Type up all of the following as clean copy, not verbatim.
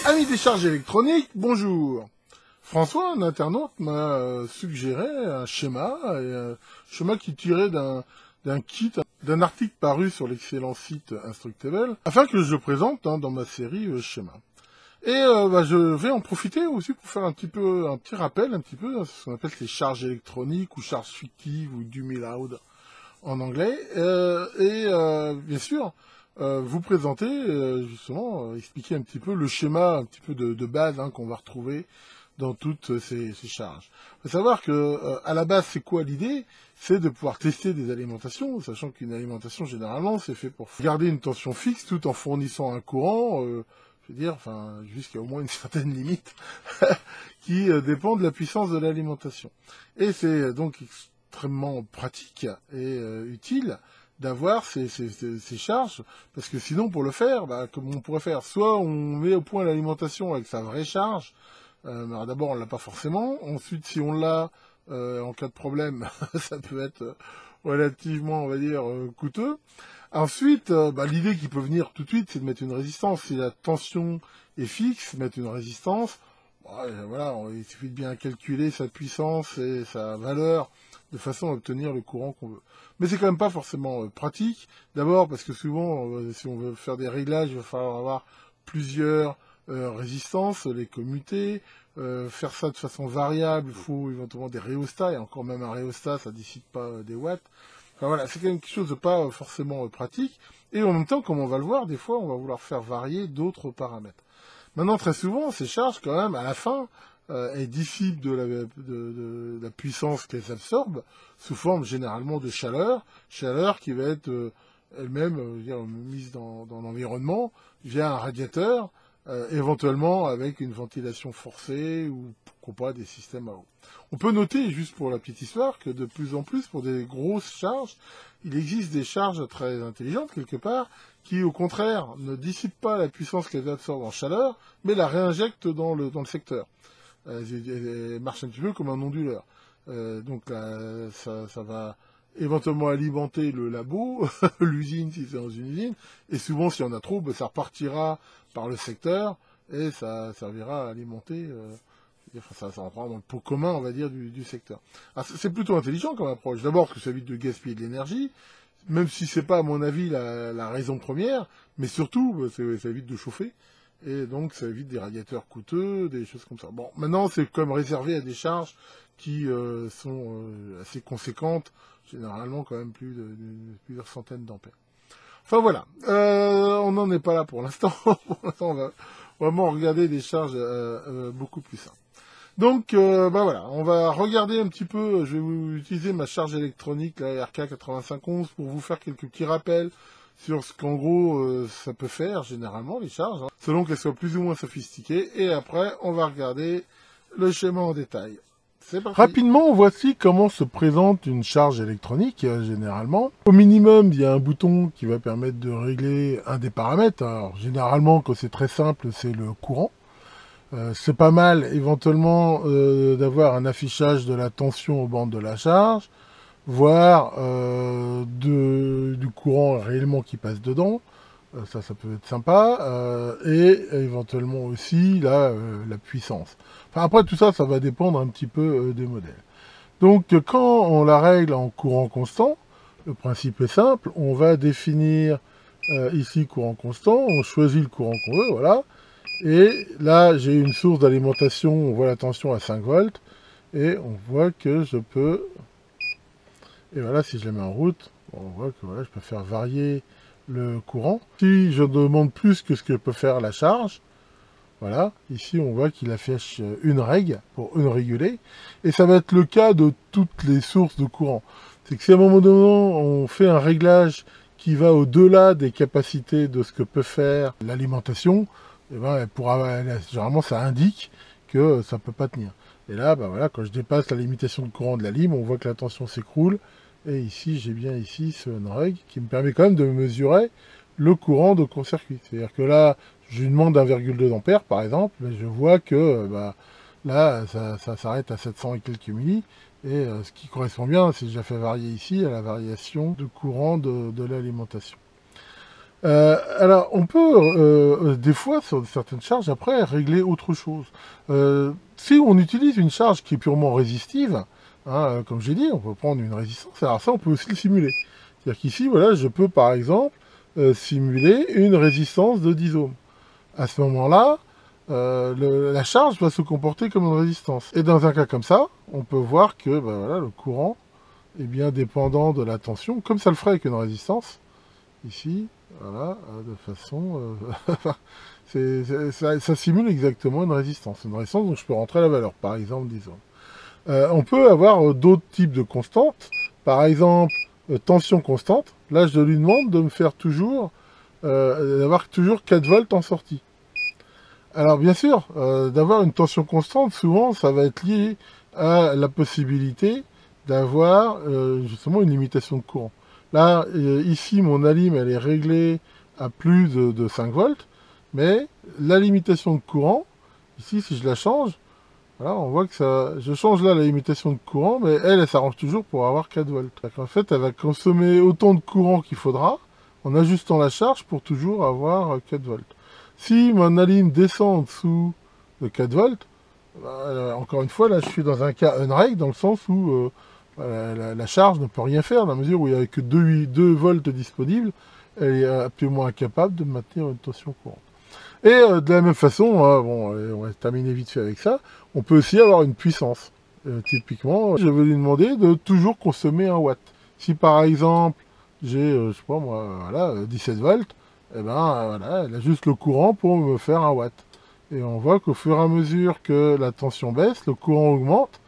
Amis des charges électroniques, bonjour. François, un internaute, m'a suggéré un schéma qui tirait d'un article paru sur l'excellent site Instructable, afin que je le présente dans ma série schéma. Et je vais en profiter aussi pour faire un petit rappel, de ce qu'on appelle ces charges électroniques ou charges fictives ou dummy loud en anglais, bien sûr vous présenter expliquer un petit peu le schéma de base qu'on va retrouver dans toutes ces charges. Il faut savoir que à la base, c'est quoi l'idée? C'est de pouvoir tester des alimentations, sachant qu'une alimentation généralement c'est fait pour garder une tension fixe tout en fournissant un courant, jusqu'à au moins une certaine limite qui dépend de la puissance de l'alimentation. Et c'est donc extrêmement pratique et utile d'avoir ces charges, parce que sinon pour le faire, comme on pourrait faire, soit on met au point l'alimentation avec sa vraie charge, alors d'abord on l'a pas forcément, ensuite si on l'a, en cas de problème, ça peut être relativement, on va dire, coûteux. Ensuite, l'idée qui peut venir tout de suite, c'est de mettre une résistance. Si la tension est fixe, mettre une résistance, il suffit de bien calculer sa puissance et sa valeur de façon à obtenir le courant qu'on veut. Mais c'est quand même pas forcément pratique. D'abord parce que souvent, si on veut faire des réglages, il va falloir avoir plusieurs résistances, les commuter, faire ça de façon variable, il faut éventuellement des rhéostats, et encore même un rhéostat, ça dissipe pas des watts. Enfin voilà, c'est quand même quelque chose de pas forcément pratique. Et en même temps, comme on va le voir, des fois, on va vouloir faire varier d'autres paramètres. Maintenant, très souvent, ces charges, quand même, à la fin, elles dissipent de la puissance qu'elles absorbent sous forme généralement de chaleur qui va être elle-même mise dans l'environnement via un radiateur, éventuellement avec une ventilation forcée ou pourquoi pas des systèmes à eau. On peut noter, juste pour la petite histoire, que de plus en plus, pour des grosses charges, il existe des charges très intelligentes, quelque part, qui, au contraire, ne dissipent pas la puissance qu'elles absorbent en chaleur, mais la réinjectent dans le secteur. Elles marchent un petit peu comme un onduleur. Donc là, ça va éventuellement alimenter le labo, l'usine si c'est dans une usine, et souvent, si on a trop, ça repartira par le secteur, et ça servira à alimenter... ça rentrera dans le pot commun, on va dire, du secteur. C'est plutôt intelligent comme approche. D'abord que ça évite de gaspiller de l'énergie, même si c'est pas, à mon avis, la raison première, mais surtout, ça évite de chauffer, et donc ça évite des radiateurs coûteux, des choses comme ça. Bon, maintenant, c'est comme réservé à des charges qui sont assez conséquentes, généralement quand même plusieurs centaines d'ampères. Enfin voilà, on n'en est pas là pour l'instant. Pour l'instant, on va vraiment regarder des charges beaucoup plus simples. Donc, on va regarder un petit peu, je vais vous utiliser ma charge électronique, la RK8511, pour vous faire quelques petits rappels sur ce qu'en gros ça peut faire, généralement, les charges, selon qu'elles soient plus ou moins sophistiquées, et après, on va regarder le schéma en détail. C'est parti. Rapidement, voici comment se présente une charge électronique, généralement. Au minimum, il y a un bouton qui va permettre de régler un des paramètres. Alors, généralement, quand c'est très simple, c'est le courant. C'est pas mal éventuellement d'avoir un affichage de la tension aux bandes de la charge, voire du courant réellement qui passe dedans, ça peut être sympa, et éventuellement aussi la puissance. Enfin, après tout ça, ça va dépendre un petit peu des modèles. Donc quand on la règle en courant constant, le principe est simple, on va définir ici courant constant, on choisit le courant qu'on veut, voilà. Et là, j'ai une source d'alimentation, on voit la tension à 5 volts, et on voit que je peux, et voilà, si je la mets en route, on voit que voilà, je peux faire varier le courant. Si je demande plus que ce que peut faire la charge, voilà, ici on voit qu'il affiche une règle pour une régulée, et ça va être le cas de toutes les sources de courant. C'est que si à un moment donné, on fait un réglage qui va au-delà des capacités de ce que peut faire l'alimentation, et généralement ça indique que ça ne peut pas tenir. Et là, quand je dépasse la limitation de courant de la lime, on voit que la tension s'écroule. Et ici, j'ai bien ici ce NREG qui me permet quand même de mesurer le courant de court-circuit. C'est-à-dire que là, je lui demande 1,2 ampères par exemple, mais je vois que là, ça s'arrête à 700 et quelques milli. Et ce qui correspond bien, c'est que j'ai fait varier ici à la variation de courant de l'alimentation. Alors, on peut, des fois, sur certaines charges, après, régler autre chose. Si on utilise une charge qui est purement résistive, hein, comme j'ai dit, on peut prendre une résistance, alors ça, on peut aussi le simuler. C'est-à-dire qu'ici, voilà, je peux, par exemple, simuler une résistance de 10 ohms. À ce moment-là, la charge va se comporter comme une résistance. Et dans un cas comme ça, on peut voir que ben voilà, le courant est bien dépendant de la tension, comme ça le ferait avec une résistance. Ici, voilà, de façon... ça simule exactement une résistance. Une résistance dont je peux rentrer la valeur, par exemple 10 ohms. On peut avoir d'autres types de constantes. Par exemple, tension constante. Là, je lui demande de me faire toujours... d'avoir toujours 4 volts en sortie. Alors bien sûr, d'avoir une tension constante, souvent, ça va être lié à la possibilité d'avoir justement une limitation de courant. Là, ici, mon alim, elle est réglée à plus de 5 volts, mais la limitation de courant, ici, si je la change, voilà, on voit que ça... Je change là la limitation de courant, mais elle s'arrange toujours pour avoir 4 volts. En fait, elle va consommer autant de courant qu'il faudra, en ajustant la charge pour toujours avoir 4 volts. Si mon alim descend en dessous de 4 volts, encore une fois, là, je suis dans un cas unreg, dans le sens où la charge ne peut rien faire, dans la mesure où il n'y a que 2 volts disponibles, elle est absolument incapable de maintenir une tension courante. Et de la même façon, bon, on va terminer vite fait avec ça, on peut aussi avoir une puissance. Typiquement, je vais lui demander de toujours consommer 1 watt. Si par exemple, j'ai, je sais pas moi, voilà, 17 volts, et ben voilà, elle a juste le courant pour me faire 1 watt. Et on voit qu'au fur et à mesure que la tension baisse, le courant augmente,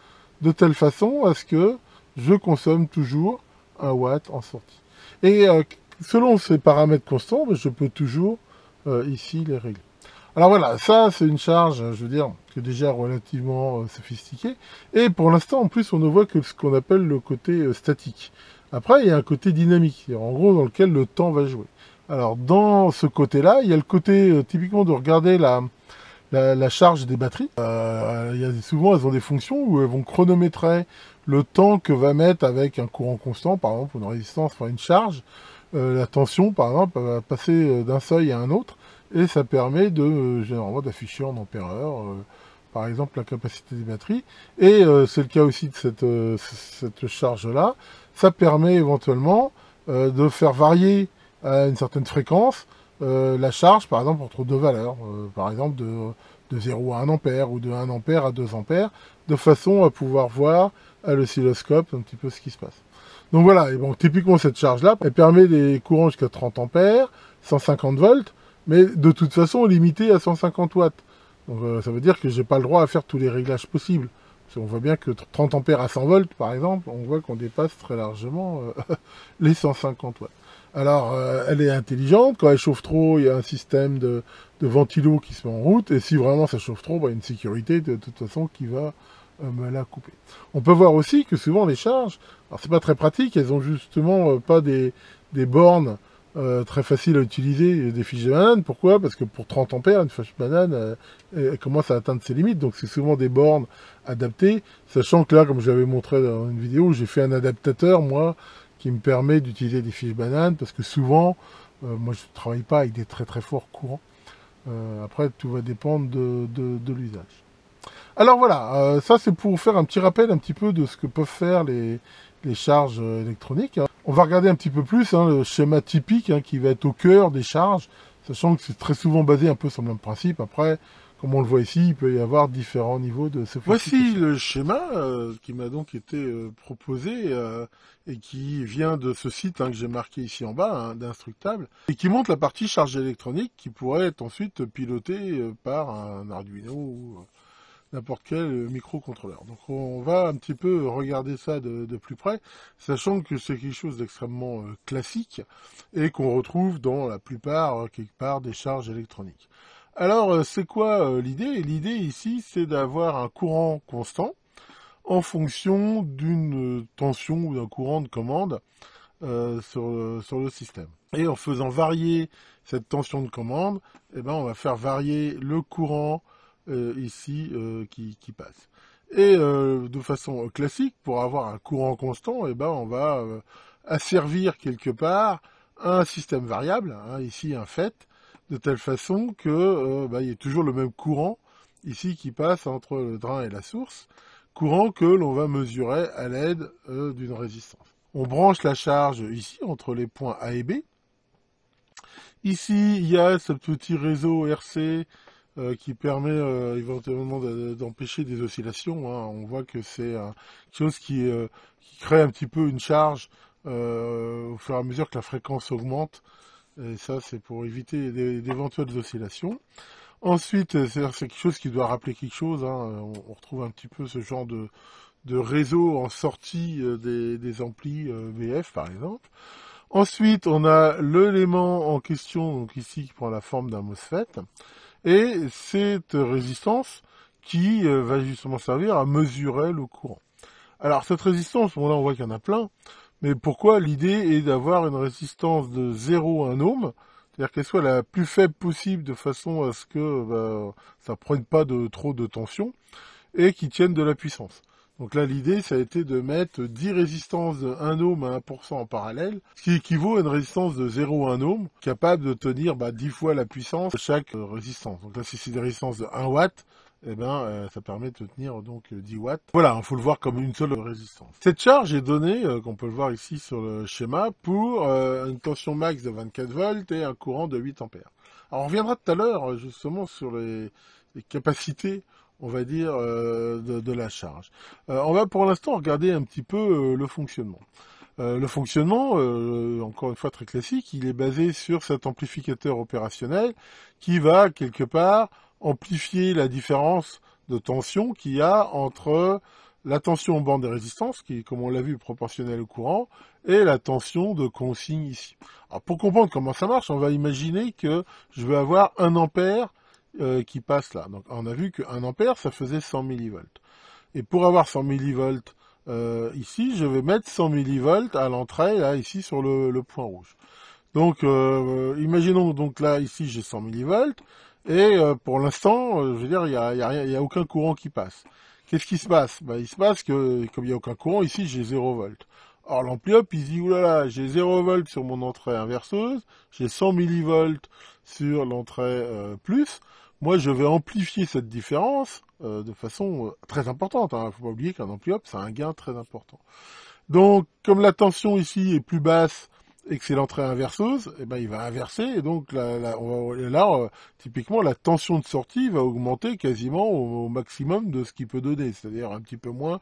de telle façon à ce que je consomme toujours 1 watt en sortie. Et selon ces paramètres constants, je peux toujours ici les régler. Alors voilà, ça c'est une charge, je veux dire, qui est déjà relativement sophistiquée. Et pour l'instant, en plus, on ne voit que ce qu'on appelle le côté statique. Après, il y a un côté dynamique, en gros, dans lequel le temps va jouer. Alors, dans ce côté-là, il y a le côté, typiquement, de regarder la charge des batteries. Souvent, elles ont des fonctions où elles vont chronométrer le temps que va mettre avec un courant constant, par exemple, une résistance, enfin une charge. La tension, par exemple, va passer d'un seuil à un autre, et ça permet généralement d'afficher en ampère-heure, par exemple, la capacité des batteries. Et c'est le cas aussi de cette charge-là. Ça permet éventuellement de faire varier à une certaine fréquence la charge, par exemple, entre deux valeurs, par exemple de 0 à 1 ampère, ou de 1 ampère à 2 ampères, de façon à pouvoir voir à l'oscilloscope un petit peu ce qui se passe. Donc voilà, et bon, typiquement cette charge-là, elle permet des courants jusqu'à 30 ampères, 150 volts, mais de toute façon limitée à 150 watts. Donc ça veut dire que j'ai pas le droit à faire tous les réglages possibles. Parce qu'on voit bien que 30 ampères à 100 volts, par exemple, on voit qu'on dépasse très largement les 150 watts. Alors, elle est intelligente. Quand elle chauffe trop, il y a un système de ventilo qui se met en route. Et si vraiment ça chauffe trop, il y a une sécurité de toute façon qui va me la couper. On peut voir aussi que souvent les charges, alors c'est pas très pratique, elles ont justement pas des bornes très faciles à utiliser, des fiches de banane. Pourquoi? Parce que pour 30 ampères, une fiche de banane, elle commence à atteindre ses limites. Donc c'est souvent des bornes adaptées, sachant que là, comme je l'avais montré dans une vidéo, j'ai fait un adaptateur, moi, qui me permet d'utiliser des fiches bananes, parce que souvent, moi je ne travaille pas avec des très très forts courants. Après, tout va dépendre de l'usage. Alors voilà, ça c'est pour faire un petit rappel un petit peu de ce que peuvent faire les charges électroniques. On va regarder un petit peu plus le schéma typique qui va être au cœur des charges, sachant que c'est très souvent basé un peu sur le même principe. Après, comme on le voit ici, il peut y avoir différents niveaux de sophistication. Voici le schéma qui m'a donc été proposé et qui vient de ce site que j'ai marqué ici en bas, d'Instructable, et qui montre la partie charge électronique qui pourrait être ensuite pilotée par un Arduino ou n'importe quel microcontrôleur. Donc on va un petit peu regarder ça de plus près, sachant que c'est quelque chose d'extrêmement classique et qu'on retrouve dans la plupart, quelque part, des charges électroniques. Alors c'est quoi l'idée? L'idée ici, c'est d'avoir un courant constant en fonction d'une tension ou d'un courant de commande sur le système. Et en faisant varier cette tension de commande, on va faire varier le courant ici qui passe. Et de façon classique, pour avoir un courant constant, on va asservir quelque part un système variable, hein, ici un FET, de telle façon que il y a toujours le même courant ici qui passe entre le drain et la source, courant que l'on va mesurer à l'aide d'une résistance. On branche la charge ici entre les points A et B. Ici, il y a ce petit réseau RC qui permet éventuellement d'empêcher des oscillations. Hein. On voit que c'est quelque chose qui crée un petit peu une charge au fur et à mesure que la fréquence augmente. Et ça, c'est pour éviter d'éventuelles oscillations. Ensuite, c'est quelque chose qui doit rappeler quelque chose. Hein. On retrouve un petit peu ce genre de réseau en sortie des amplis VF, par exemple. Ensuite, on a l'élément en question, donc ici, qui prend la forme d'un MOSFET. Et cette résistance qui va justement servir à mesurer le courant. Alors, cette résistance, bon là, on voit qu'il y en a plein. Mais pourquoi l'idée est d'avoir une résistance de 0,1 ohm, c'est-à-dire qu'elle soit la plus faible possible de façon à ce que ça ne prenne pas trop de tension et qui tienne de la puissance. Donc là, l'idée, ça a été de mettre 10 résistances de 1 ohm à 1% en parallèle, ce qui équivaut à une résistance de 0,1 ohm, capable de tenir 10 fois la puissance de chaque résistance. Donc là, si c'est des résistances de 1 watt, ça permet de tenir donc 10 watts. Voilà, il faut le voir comme une seule résistance. Cette charge est donnée, qu'on peut le voir ici sur le schéma, pour une tension max de 24 volts et un courant de 8 ampères. Alors on reviendra tout à l'heure justement sur les capacités, on va dire, de la charge. On va pour l'instant regarder un petit peu le fonctionnement. Le fonctionnement, encore une fois très classique, il est basé sur cet amplificateur opérationnel qui va quelque part amplifier la différence de tension qu'il y a entre la tension en bande de résistance, qui est, comme on l'a vu, proportionnelle au courant, et la tension de consigne ici. Alors pour comprendre comment ça marche, on va imaginer que je vais avoir 1 ampère qui passe là. Donc on a vu que 1 ampère, ça faisait 100 millivolts. Et pour avoir 100 millivolts ici, je vais mettre 100 millivolts à l'entrée, là, ici, sur le point rouge. Donc, imaginons donc là, ici, j'ai 100 millivolts, et pour l'instant, je veux dire, il y a aucun courant qui passe. Qu'est-ce qui se passe? Il se passe que, comme il n'y a aucun courant, ici, j'ai 0 volt. Alors, l'ampli hop, il se dit, oulala, j'ai 0 volt sur mon entrée inverseuse, j'ai 100 millivolts sur l'entrée plus. Moi, je vais amplifier cette différence de façon très importante. Hein. Faut pas oublier qu'un ampli hop, c'est un gain très important. Donc, comme la tension ici est plus basse et que c'est l'entrée inverseuse, il va inverser et donc typiquement la tension de sortie va augmenter quasiment au maximum de ce qu'il peut donner, c'est-à-dire un petit peu moins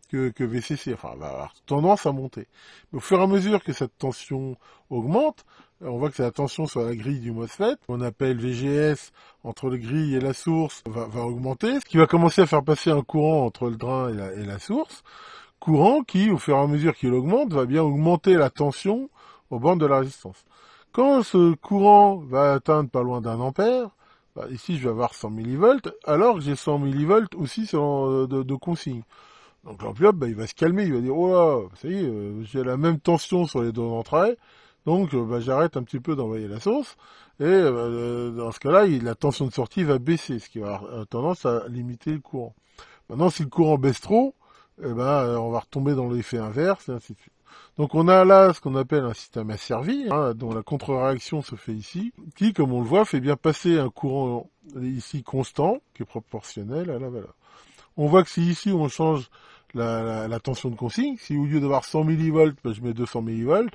que VCC, enfin, elle va avoir tendance à monter. Mais au fur et à mesure que cette tension augmente, on voit que c'est la tension sur la grille du MOSFET, qu'on appelle VGS, entre le grille et la source, va augmenter, ce qui va commencer à faire passer un courant entre le drain et la source, courant qui, au fur et à mesure qu'il augmente, va bien augmenter la tension aux bornes de la résistance. Quand ce courant va atteindre pas loin d'1 ampère, ici je vais avoir 100 millivolts, alors que j'ai 100 millivolts aussi de consigne. Donc l'ampli il va se calmer, il va dire oh là, ça y est, j'ai la même tension sur les deux entrées, donc j'arrête un petit peu d'envoyer la sauce, et dans ce cas-là, la tension de sortie va baisser, ce qui va avoir tendance à limiter le courant. Maintenant, si le courant baisse trop, on va retomber dans l'effet inverse, et ainsi de suite. Donc on a là ce qu'on appelle un système asservi, hein, dont la contre-réaction se fait ici, qui, comme on le voit, fait bien passer un courant ici constant, qui est proportionnel à la valeur. On voit que si ici on change la tension de consigne, si au lieu d'avoir 100 millivolts, je mets 200 millivolts,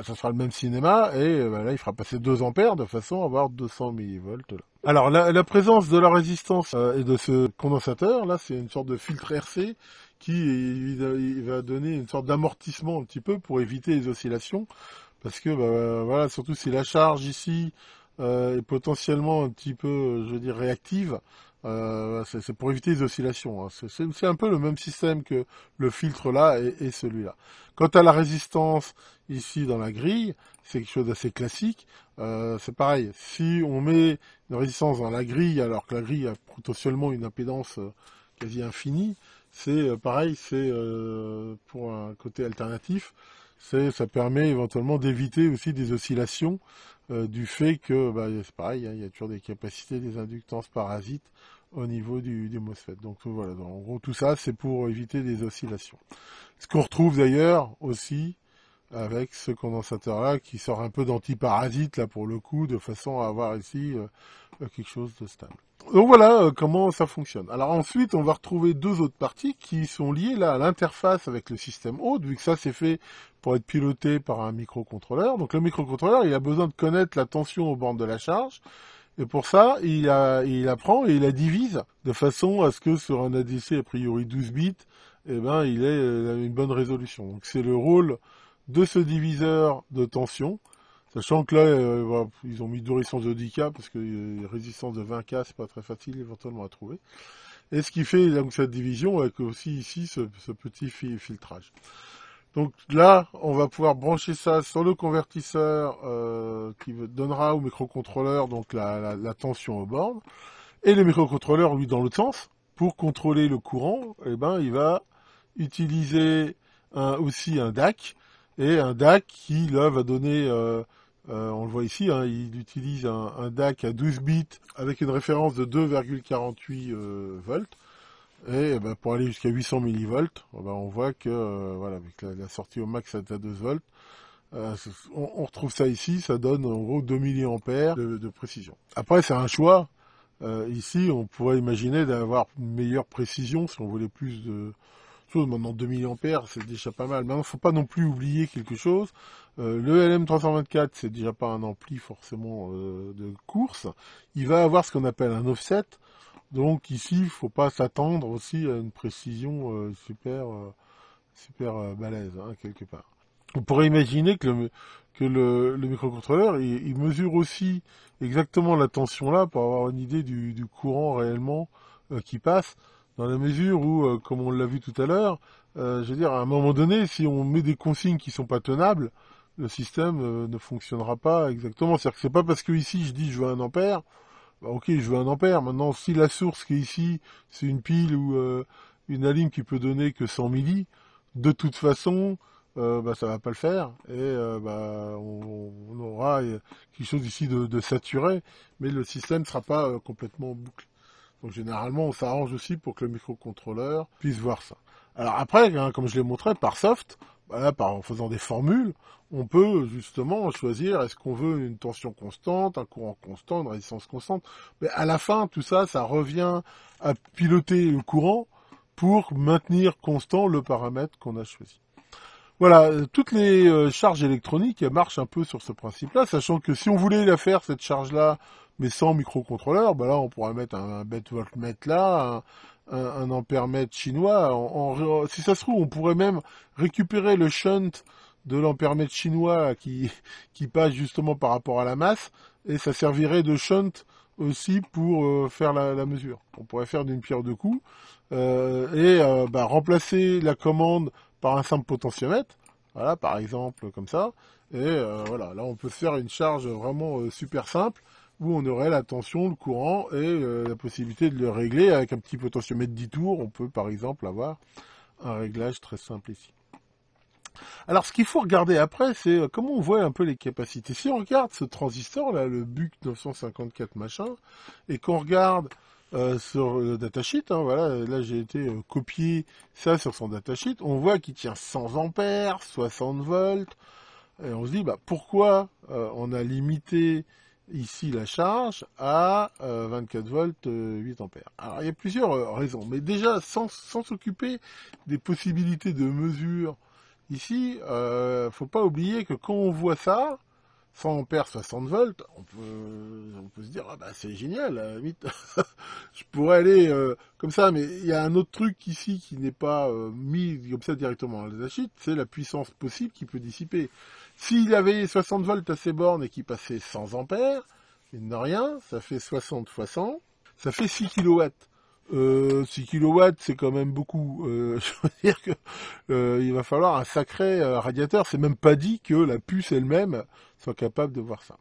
ça sera le même cinéma, et là il fera passer 2 ampères de façon à avoir 200 millivolts. Là. Alors la présence de la résistance et de ce condensateur, là c'est une sorte de filtre RC qui il va donner une sorte d'amortissement un petit peu pour éviter les oscillations, parce que voilà, surtout si la charge ici est potentiellement un petit peu, je veux dire, réactive, c'est pour éviter les oscillations. Hein. C'est un peu le même système que le filtre là et celui-là. Quant à la résistance ici dans la grille, c'est quelque chose d'assez classique. C'est pareil, si on met une résistance dans la grille alors que la grille a potentiellement une impédance quasi infinie, c'est pareil, c'est pour un côté alternatif, ça permet éventuellement d'éviter aussi des oscillations du fait que, c'est pareil, hein, il y a toujours des capacités, des inductances parasites au niveau du MOSFET. Donc voilà, en gros tout ça c'est pour éviter des oscillations. Ce qu'on retrouve d'ailleurs aussi avec ce condensateur-là qui sort un peu d'antiparasite, là, pour le coup, de façon à avoir ici quelque chose de stable. Donc voilà comment ça fonctionne. Alors ensuite, on va retrouver deux autres parties qui sont liées là à l'interface avec le système hôte, vu que ça c'est fait pour être piloté par un microcontrôleur. Donc le microcontrôleur, il a besoin de connaître la tension aux bornes de la charge, et pour ça, il apprend et il la divise de façon à ce que sur un ADC a priori 12 bits, eh ben, il ait une bonne résolution. Donc c'est le rôle de ce diviseur de tension, sachant que là, voilà, ils ont mis durcissance de 10K parce que résistance de 20K, c'est pas très facile éventuellement à trouver. Et ce qui fait donc cette division avec aussi ici ce petit filtrage. Donc là, on va pouvoir brancher ça sur le convertisseur qui donnera au microcontrôleur donc la tension aux bornes. Et le microcontrôleur, lui, dans l'autre sens, pour contrôler le courant, eh ben, il va utiliser aussi un DAC. Et un DAC qui, là, va donner, on le voit ici, hein, il utilise un DAC à 12 bits avec une référence de 2,48 volts. Et ben, pour aller jusqu'à 800 millivolts, ben, on voit que voilà, avec la sortie au max à 2 volts, on retrouve ça ici, ça donne en gros 2 milliampères de précision. Après, c'est un choix. Ici, on pourrait imaginer d'avoir une meilleure précision si on voulait plus de choses. Maintenant, 2 milliampères, c'est déjà pas mal. Maintenant, il ne faut pas non plus oublier quelque chose. Le LM324, c'est déjà pas un ampli forcément de course. Il va avoir ce qu'on appelle un offset. Donc ici, il ne faut pas s'attendre aussi à une précision super balèze, hein, quelque part. On pourrait imaginer que le microcontrôleur, il mesure aussi exactement la tension là pour avoir une idée du courant réellement qui passe, dans la mesure où, comme on l'a vu tout à l'heure, je veux dire, à un moment donné, si on met des consignes qui sont pas tenables, le système ne fonctionnera pas exactement. C'est-à-dire que c'est pas parce que ici je dis je veux 1 ampère, bah, ok, je veux 1 ampère. Maintenant, si la source qui est ici, c'est une pile ou une alim qui peut donner que 100 milli, de toute façon, bah, ça va pas le faire. Et bah, on aura quelque chose ici de saturé, mais le système ne sera pas complètement bouclé. Donc généralement, on s'arrange aussi pour que le microcontrôleur puisse voir ça. Alors après, hein, comme je l'ai montré, par soft, voilà, en faisant des formules, on peut justement choisir est-ce qu'on veut une tension constante, un courant constant, une résistance constante. Mais à la fin, tout ça, ça revient à piloter le courant pour maintenir constant le paramètre qu'on a choisi. Voilà, toutes les charges électroniques, elles marchent un peu sur ce principe-là, sachant que si on voulait la faire, cette charge-là, mais sans microcontrôleur, bah là, on pourrait mettre un bête voltmètre là, un ampèremètre chinois. Si ça se trouve, on pourrait même récupérer le shunt de l'ampèremètre chinois qui passe justement par rapport à la masse, et ça servirait de shunt aussi pour faire la mesure. On pourrait faire d'une pierre deux coups, bah, remplacer la commande par un simple potentiomètre, voilà, par exemple, comme ça, et voilà, là on peut faire une charge vraiment super simple, où on aurait la tension, le courant, et la possibilité de le régler avec un petit potentiomètre 10 tours. On peut par exemple avoir un réglage très simple ici. Alors ce qu'il faut regarder après, c'est comment on voit un peu les capacités. Si on regarde ce transistor là, le BUC 954 machin, et qu'on regarde sur le datasheet, hein, voilà, là j'ai été copier ça sur son datasheet, on voit qu'il tient 100 ampères, 60 volts, et on se dit bah pourquoi on a limité ici la charge à 24 volts 8 ampères. Alors il y a plusieurs raisons, mais déjà sans s'occuper des possibilités de mesure ici, faut pas oublier que quand on voit ça, 100 ampères, 60 volts, on peut se dire, ah bah c'est génial, à la limite, je pourrais aller comme ça, mais il y a un autre truc ici qui n'est pas mis comme ça directement dans le datasheet, c'est la puissance possible qu'il peut dissiper. S'il avait 60 volts à ses bornes et qu'il passait 100 ampères, mine de rien, ça fait 60 fois 100, ça fait 6 kilowatts. 6 kilowatts, c'est quand même beaucoup. Je veux dire que il va falloir un sacré radiateur. C'est même pas dit que la puce elle-même soit capable de voir ça.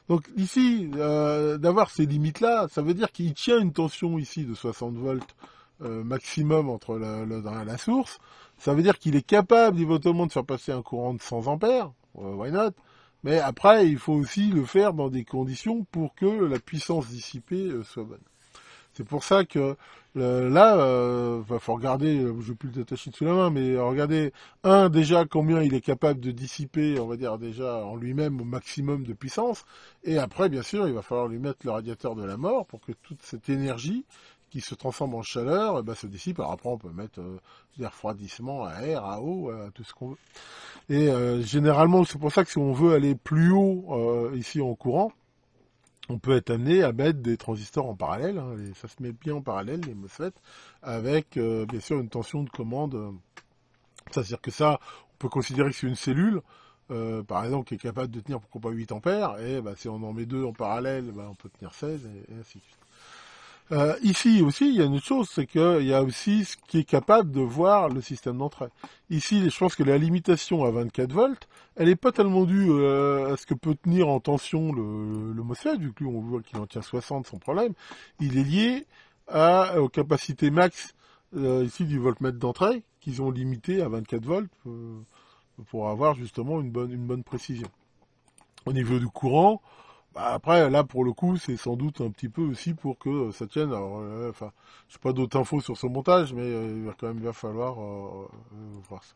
Donc ici, d'avoir ces limites-là, ça veut dire qu'il tient une tension ici de 60 volts maximum entre la source. Ça veut dire qu'il est capable éventuellement de faire passer un courant de 100 ampères. Why not? Mais après, il faut aussi le faire dans des conditions pour que la puissance dissipée soit bonne. C'est pour ça que là, faut regarder, je n'ai plus le datasheet sous la main, mais regardez, déjà combien il est capable de dissiper, on va dire déjà en lui-même au maximum de puissance, et après, bien sûr, il va falloir lui mettre le radiateur de la mort pour que toute cette énergie qui se transforme en chaleur, se dissipe. Alors après, on peut mettre des refroidissements à air, à eau, à tout ce qu'on veut. Et généralement, c'est pour ça que si on veut aller plus haut ici en courant, on peut être amené à mettre des transistors en parallèle, hein, et ça se met bien en parallèle, les MOSFET, avec bien sûr une tension de commande. C'est-à-dire que ça, on peut considérer que c'est une cellule, par exemple, qui est capable de tenir pourquoi pas 8 ampères, et si on en met deux en parallèle, on peut tenir 16, et ainsi de suite. Ici aussi, il y a une autre chose, c'est qu'il y a aussi ce qui est capable de voir le système d'entrée. Ici, je pense que la limitation à 24 volts, elle n'est pas tellement due à ce que peut tenir en tension le MOSFET, vu que lui, on voit qu'il en tient 60 sans problème. Il est lié aux capacités max ici du voltmètre d'entrée, qu'ils ont limité à 24 volts pour avoir justement une bonne précision. Au niveau du courant, après, là, pour le coup, c'est sans doute un petit peu aussi pour que ça tienne. Alors, enfin, je n'ai pas d'autres infos sur ce montage, mais il va quand même bien falloir voir ça.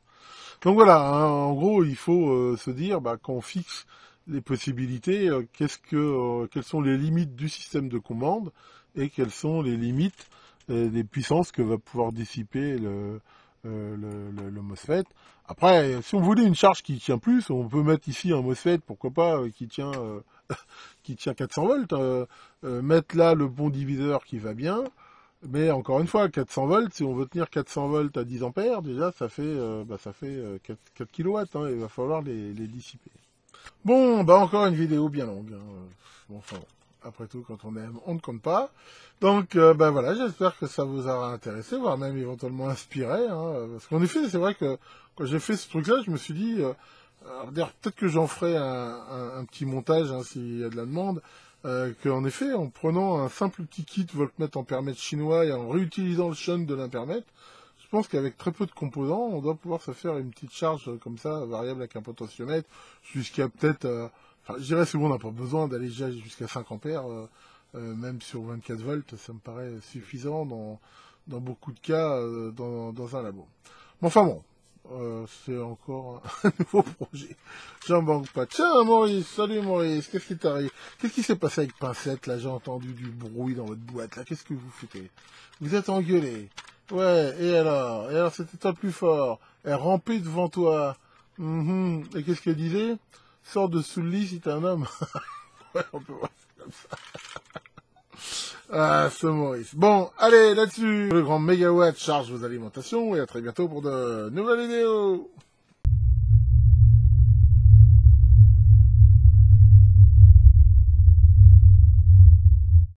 Donc voilà, hein, en gros, il faut se dire, quand on fixe les possibilités, quelles sont les limites du système de commande et quelles sont les limites des puissances que va pouvoir dissiper le MOSFET. Après, si on voulait une charge qui tient plus, on peut mettre ici un MOSFET, pourquoi pas, qui tient 400 volts, mettre là le bon diviseur qui va bien, mais encore une fois, 400 volts, si on veut tenir 400 volts à 10 ampères, déjà ça fait 4 kilowatts, hein, il va falloir les dissiper. Bon, encore une vidéo bien longue, hein. Bon, enfin, après tout, quand on aime, on ne compte pas. Donc, voilà, j'espère que ça vous aura intéressé, voire même éventuellement inspiré, hein, parce qu'en effet, c'est vrai que quand j'ai fait ce truc-là, je me suis dit, peut-être que j'en ferai un petit montage, hein, s'il y a de la demande, qu'en effet, en prenant un simple petit kit voltmètre ampèremètre chinois et en réutilisant le shunt de l'ampèremètre, je pense qu'avec très peu de composants, on doit pouvoir se faire une petite charge comme ça, variable avec un potentiomètre, jusqu'à peut-être... je dirais souvent on n'a pas besoin d'aller jusqu'à 5 ampères, même sur 24 volts, ça me paraît suffisant dans beaucoup de cas dans un labo. Mais enfin bon, c'est encore un nouveau projet. J'en manque pas. Tiens Maurice, salut Maurice, qu'est-ce qui t'arrive? Qu'est-ce qui s'est passé avec Pincette là? J'ai entendu du bruit dans votre boîte là, qu'est-ce que vous foutez? Vous êtes engueulé. Ouais, et alors? Et alors c'était toi le plus fort. Elle rampait devant toi. Et qu'est-ce qu'elle disait? Sors de sous le lit si t'es un homme. Ouais, on peut voir ça comme ça. Ah, ce Maurice. Bon, allez, là-dessus, le grand mégawatt charge vos alimentations et à très bientôt pour de nouvelles vidéos.